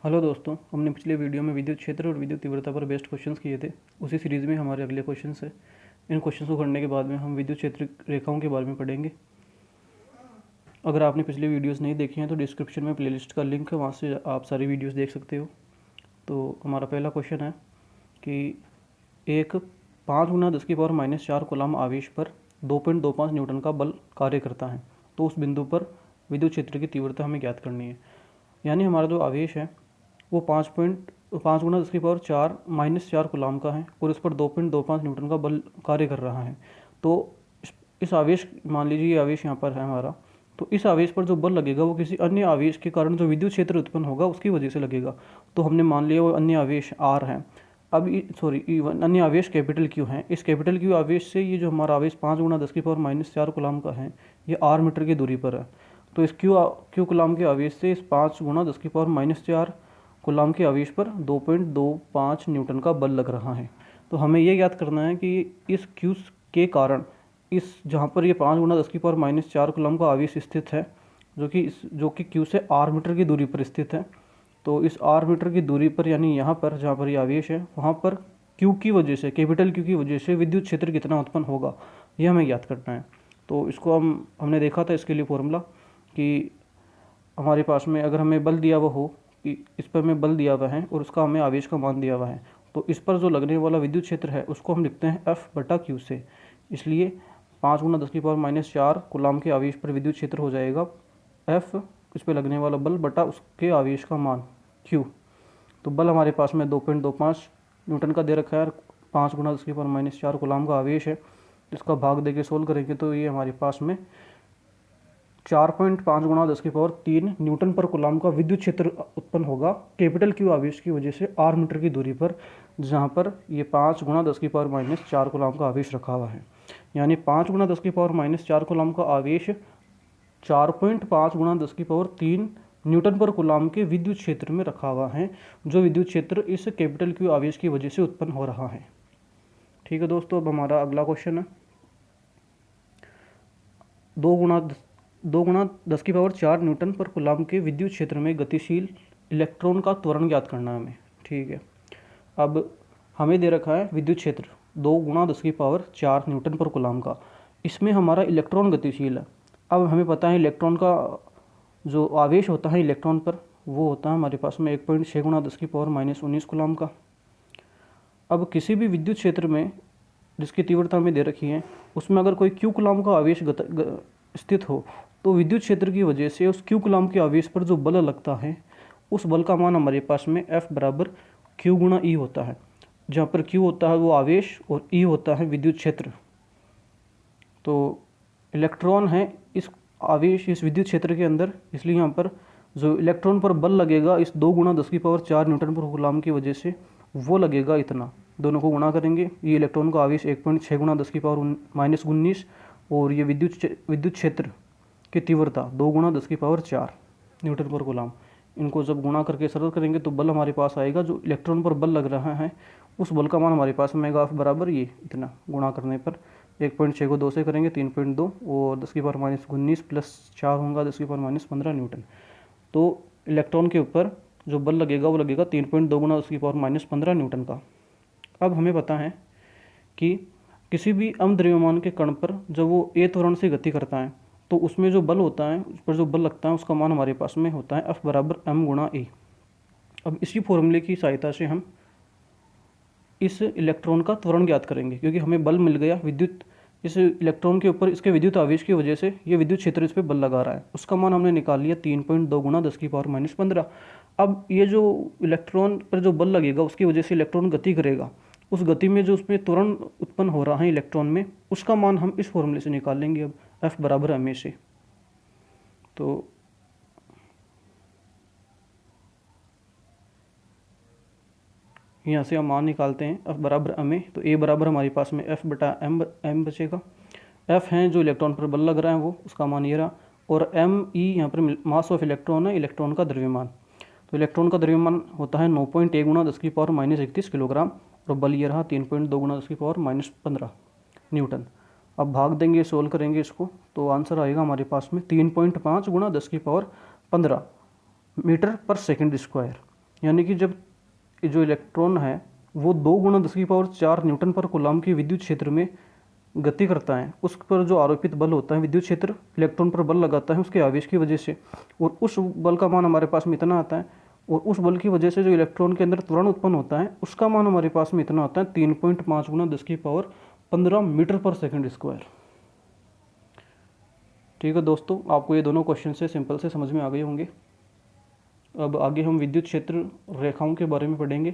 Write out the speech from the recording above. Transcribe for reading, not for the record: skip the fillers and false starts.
Hello दोस्तों, हमने पिछले वीडियो में विद्युत क्षेत्र और विद्युत तीव्रता पर बेस्ड क्वेश्चंस किए थे। उसी सीरीज़ में हमारे अगले क्वेश्चंस है। इन क्वेश्चंस को करने के बाद में हम विद्युत क्षेत्र रेखाओं के बारे में पढ़ेंगे। अगर आपने पिछले वीडियोस नहीं देखे हैं तो डिस्क्रिप्शन में प्लेलिस्ट का लिंक है, वहाँ से आप सारी वीडियोस देख सकते हो। तो हमारा पहला क्वेश्चन है कि एक 5×10⁻⁴ कूलम आवेश पर 2.25 न्यूटन का बल कार्य करता है, तो उस बिंदु पर विद्युत क्षेत्र की तीव्रता हमें ज्ञात करनी है। यानी हमारा जो आवेश है वो 5×10⁻⁴ कूलम का है और इस पर 2.25 न्यूटन का बल कार्य कर रहा है। तो इस आवेश, मान लीजिए ये आवेश यहाँ पर है हमारा, तो इस आवेश पर जो बल लगेगा वो किसी अन्य आवेश के कारण जो विद्युत क्षेत्र उत्पन्न होगा उसकी वजह से लगेगा। तो हमने मान लिया वो अन्य आवेश आर है। अब अन्य आवेश कैपिटल क्यू है। इस कैपिटल क्यू आवेश से ये जो हमारा आवेश 5×10⁻⁴ कूलम का है ये आर मीटर की दूरी पर है। तो इस क्यू कूलम के आवेश से इस 5×10⁻⁴ कूलम के आवेश पर 2.25 न्यूटन का बल लग रहा है। तो हमें यह ज्ञात करना है कि इस क्यू के कारण इस जहाँ पर ये 5×10⁻⁴ कूलम का आवेश स्थित है, जो कि क्यू से आर मीटर की दूरी पर स्थित है। तो इस आर मीटर की दूरी पर, यानी यहाँ पर जहाँ पर ये आवेश है, वहाँ पर क्यू की वजह से, कैपिटल क्यू की वजह से विद्युत क्षेत्र कितना उत्पन्न होगा, यह हमें ज्ञात करना है। तो इसको हमने देखा था इसके लिए फॉर्मूला कि हमारे पास में अगर हमें बल दिया हुआ हो कि इस पर हमें बल दिया हुआ है और उसका हमें आवेश का मान दिया हुआ है, तो इस पर जो लगने वाला विद्युत क्षेत्र है उसको हम लिखते हैं F/Q से। इसलिए 5×10⁻⁴ कूलम के आवेश पर विद्युत क्षेत्र हो जाएगा F, इस पर लगने वाला बल बटा उसके आवेश का मान Q। तो बल हमारे पास में 2.25 न्यूटन का दे रखा है, 5×10⁻⁴ कूलम का आवेश है। इसका भाग दे के सोल्व करेंगे तो ये हमारे पास में 4.5×10⁻³ न्यूटन पर कूलम का विद्युत क्षेत्र उत्पन्न होगा कैपिटल क्यू आवेश की वजह से आर मीटर की दूरी पर, जहाँ पर ये 5×10⁻⁴ कूलम का आवेश रखा हुआ है। यानी 5×10⁻⁴ कूलम का आवेश 4.5×10⁻³ न्यूटन पर कूलम के विद्युत क्षेत्र में रखा हुआ है, जो विद्युत क्षेत्र इस कैपिटल क्यू आवेश की वजह से उत्पन्न हो रहा है। ठीक है दोस्तों, अब हमारा अगला क्वेश्चन है 2×10⁻⁴ न्यूटन पर कूलम के विद्युत क्षेत्र में गतिशील इलेक्ट्रॉन का त्वरण ज्ञात करना है हमें। ठीक है, अब हमें दे रखा है विद्युत क्षेत्र 2×10⁻⁴ न्यूटन पर कूलम का। इसमें हमारा इलेक्ट्रॉन गतिशील है। अब हमें पता है इलेक्ट्रॉन का जो आवेश होता है इलेक्ट्रॉन पर वो होता है हमारे पास में 1.6×10⁻⁻19 कूलम का। अब किसी भी विद्युत क्षेत्र में जिसकी तीव्रता हमें दे रखी है उसमें अगर कोई क्यू कूलम का आवेश स्थित हो, तो विद्युत क्षेत्र की वजह से उस क्यू कूलम के आवेश पर जो बल लगता है उस बल का मान हमारे पास में F/Q×E होता है, जहाँ पर Q होता है वो आवेश और E होता है विद्युत क्षेत्र। तो इलेक्ट्रॉन है इस विद्युत क्षेत्र के अंदर, इसलिए यहाँ पर जो इलेक्ट्रॉन पर बल लगेगा इस 2×10⁻⁴ न्यूटन पर कूलम की वजह से वो लगेगा इतना। दोनों को गुणा करेंगे, ये इलेक्ट्रॉन का आवेश 1.6×10⁻⁻19 और ये विद्युत क्षेत्र की तीव्रता 2×10⁻⁴ न्यूटन पर कूलम। इनको जब गुणा करके सरल करेंगे तो बल हमारे पास आएगा, जो इलेक्ट्रॉन पर बल लग रहा है उस बल का मान हमारे पास में F बराबर ये इतना। गुणा करने पर 1.6 को 2 से करेंगे 3.2 और 10⁻⁻19 प्लस 4 होगा 10⁻⁻15 न्यूटन। तो इलेक्ट्रॉन के ऊपर जो बल लगेगा वो लगेगा 3.2 × 10⁻⁻15 न्यूटन का। अब हमें पता है कि किसी भी अमद्रव्यमान के कण पर जब वो ए त्वरण से गति करता है तो उसमें जो बल होता है, उस पर जो बल लगता है उसका मान हमारे पास में होता है F = m×E। अब इसी फॉर्मूले की सहायता से हम इस इलेक्ट्रॉन का त्वरण ज्ञात करेंगे, क्योंकि हमें बल मिल गया विद्युत, इस इलेक्ट्रॉन के ऊपर इसके विद्युत आवेश की वजह से ये विद्युत क्षेत्र इस पर बल लगा रहा है, उसका मान हमने निकाल लिया 3.2 × 10⁻⁻15। अब ये जो इलेक्ट्रॉन पर जो बल लगेगा उसकी वजह से इलेक्ट्रॉन गति करेगा, उस गति में जो उसमें त्वरण उत्पन्न हो रहा है इलेक्ट्रॉन में, उसका मान हम इस फॉर्मूले से निकाल लेंगे अब F = ma से। तो यहाँ से हम मान निकालते हैं F = ma, तो A बराबर हमारे पास में F/m बचेगा। F है जो इलेक्ट्रॉन पर बल लग रहा है वो, उसका मान ये रहा, और m/E यहाँ पर मास ऑफ इलेक्ट्रॉन है, इलेक्ट्रॉन का द्रव्यमान। तो इलेक्ट्रॉन का द्रव्यमान होता है 9.1 × 10⁻⁻31 किलोग्राम और बल ये रहा 3.2 × 10⁻⁻15 न्यूटन। अब भाग देंगे, सोल्व करेंगे इसको, तो आंसर आएगा हमारे पास में 3.5 × 10⁻15 मीटर पर सेकंड स्क्वायर। यानी कि जब ये जो इलेक्ट्रॉन है वो 2 × 10⁴ न्यूटन पर कूलम की विद्युत क्षेत्र में गति करता है, उस पर जो आरोपित बल होता है विद्युत क्षेत्र इलेक्ट्रॉन पर बल लगाता है उसके आवेश की वजह से, और उस बल का मान हमारे पास में इतना आता है, और उस बल की वजह से जो इलेक्ट्रॉन के अंदर त्वरण उत्पन्न होता है उसका मान हमारे पास में इतना आता है 3.5 × 10⁻15 मीटर पर सेकंड स्क्वायर। ठीक है दोस्तों, आपको ये दोनों क्वेश्चन से सिंपल से समझ में आ गए होंगे। अब आगे हम विद्युत क्षेत्र रेखाओं के बारे में पढ़ेंगे।